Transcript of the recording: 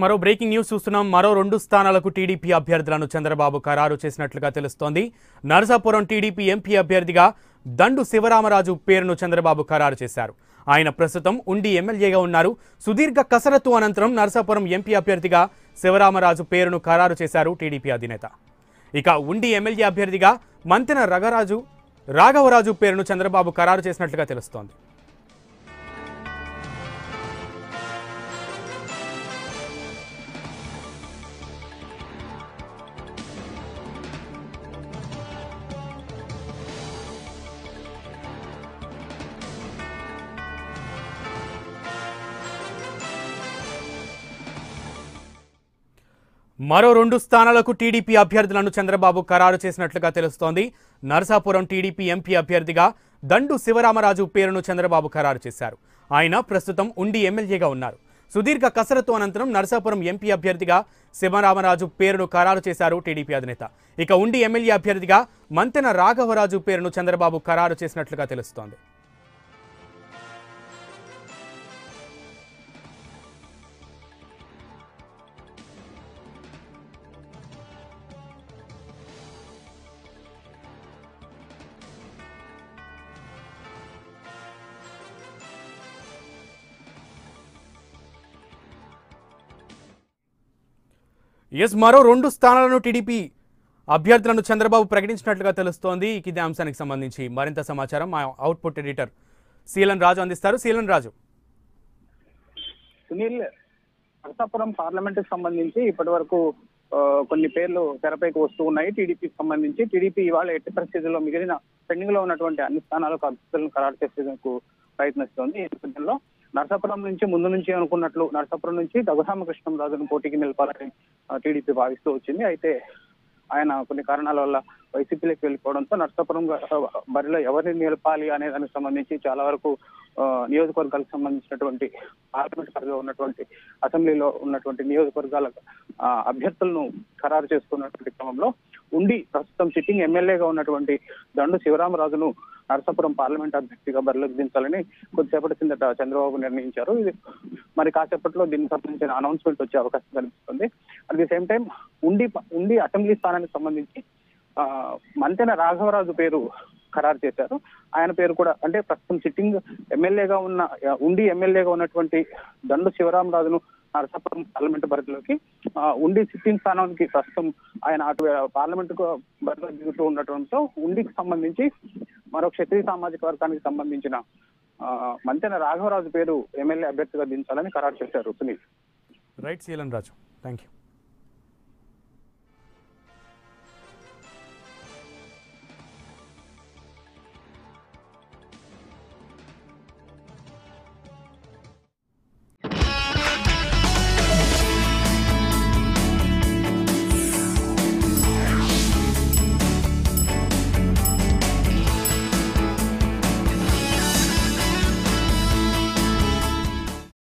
మరో breaking news చూస్తున్నాం. మరో 2 స్థానాలకు టీడీపీ అభ్యర్థులను చంద్రబాబు ఖరారు చేసినట్లుగా తెలుస్తోంది. నరసాపురం టీడీపీ ఎంపీ అభ్యర్థిగా దండు శివరామరాజు పేరును చంద్రబాబు ఖరారు చేశారు. ఆయన ప్రస్తుతం ఉండి ఎమ్మెల్యేగా ఉన్నారు. సుదీర్ఘ కసరత్తు అనంతరం నరసాపురం ఎంపీ అభ్యర్థిగా శివరామరాజు పేరును ఖరారు చేశారు టీడీపీ అధినేత. ఇక ఉండి ఎమ్మెల్యే అభ్యర్థిగా మంతెన రాఘవరాజు పేరును చంద్రబాబు ఖరారు చేసినట్లుగా తెలుస్తోంది. మరో 2 స్థానాలకు టీడీపీ అభ్యర్థులను చంద్రబాబు ఖరారు చేసినట్లుగా తెలుస్తోంది. నరసాపురం టీడీపీ ఎంపీ అభ్యర్థిగా దండు శివరామరాజు పేరును చంద్రబాబు ఖరారు చేశారు. ఆయన ప్రస్తుతం ఉండి ఎమ్మెల్యేగా ఉన్నారు. సుదీర్ఘ కసరత్తు అనంతరం నరసాపురం ఎంపీ అభ్యర్థిగా శివరామరాజు పేరును ఖరారు చేశారు టీడీపీ అధినేత. ఇక ఉండి ఎమ్మెల్యే అభ్యర్థిగా మంతెన రాఘవరాజు పేరును చంద్రబాబు ఖరారు చేసినట్లుగా తెలుస్తోంది. మరో 2 స్థానాలను టీడీపీ అభ్యర్థులను చంద్రబాబు ప్రకటించినట్లుగా తెలుస్తోంది. ఇదే అంశానికి సంబంధించి మరింత సమాచారం మా అవుట్పుట్ ఎడిటర్ శీలన్ రాజు అందిస్తారు. శీలన్ రాజు. సునీల్, నరసాపురం పార్లమెంటుకు సంబంధించి ఇప్పటి వరకు కొన్ని పేర్లు తెరపైకి వస్తూ ఉన్నాయి. టీడీపీకి సంబంధించి టీడీపీ ఇవాళ ఎట్టి పరిస్థితుల్లో మిగిలిన పెండింగ్ లో ఉన్నటువంటి అన్ని స్థానాలకు అభ్యర్థులను ఖరారు చేసేందుకు ప్రయత్నిస్తోంది. ఈ నేపథ్యంలో నరసాపురం నుంచి ముందు నుంచి అనుకున్నట్లు నరసాపురం నుంచి రఘురామకృష్ణంరాజును పోటీకి నిలపాలని టీడీపీ భావిస్తూ వచ్చింది. అయితే ఆయన కొన్ని కారణాల వల్ల వైసీపీలోకి వెళ్ళిపోవడంతో నరసాపురం బరిలో ఎవరిని నిలపాలి అనే దానికి సంబంధించి చాలా వరకు నియోజకవర్గాలకు సంబంధించినటువంటి పార్లమెంట్ పరిధిలో ఉన్నటువంటి అసెంబ్లీలో ఉన్నటువంటి నియోజకవర్గాల అభ్యర్థులను ఖరారు చేసుకున్నటువంటి క్రమంలో ఉండి ప్రస్తుతం సిట్టింగ్ ఎమ్మెల్యేగా ఉన్నటువంటి దండు శివరామరాజును నరసాపురం పార్లమెంట్ అభ్యర్థిగా బరిలోకి దించాలని కొద్దిసేపటి కిందట చంద్రబాబు నిర్ణయించారు. ఇది మరి కాసేపట్లో దీనికి సంబంధించిన అనౌన్స్మెంట్ వచ్చే అవకాశం కనిపిస్తుంది. అట్ ది సేమ్ టైం ఉండి అసెంబ్లీ స్థానానికి సంబంధించి మంతెన రాఘవరాజు పేరు ఖరారు చేశారు. ఆయన పేరు కూడా అంటే ప్రస్తుతం సిట్టింగ్ ఎమ్మెల్యేగా ఉండి ఎమ్మెల్యేగా ఉన్నటువంటి దండు శివరామరాజును నరసాపురం పార్లమెంటు పరిధిలోకి ఉండి సిట్టింగ్ స్థానానికి ప్రస్తుతం ఆయన అటు పార్లమెంటుకు బరిలో దిగుతూ ఉండటంతో ఉండికి సంబంధించి మరో క్షత్రియ సామాజిక వర్గానికి సంబంధించిన మంతెన రాఘవరాజు పేరు ఎమ్మెల్యే అభ్యర్థిగా దించాలని ఖరారు చేశారు. Sunil. Right Sheelan Raju, thank you.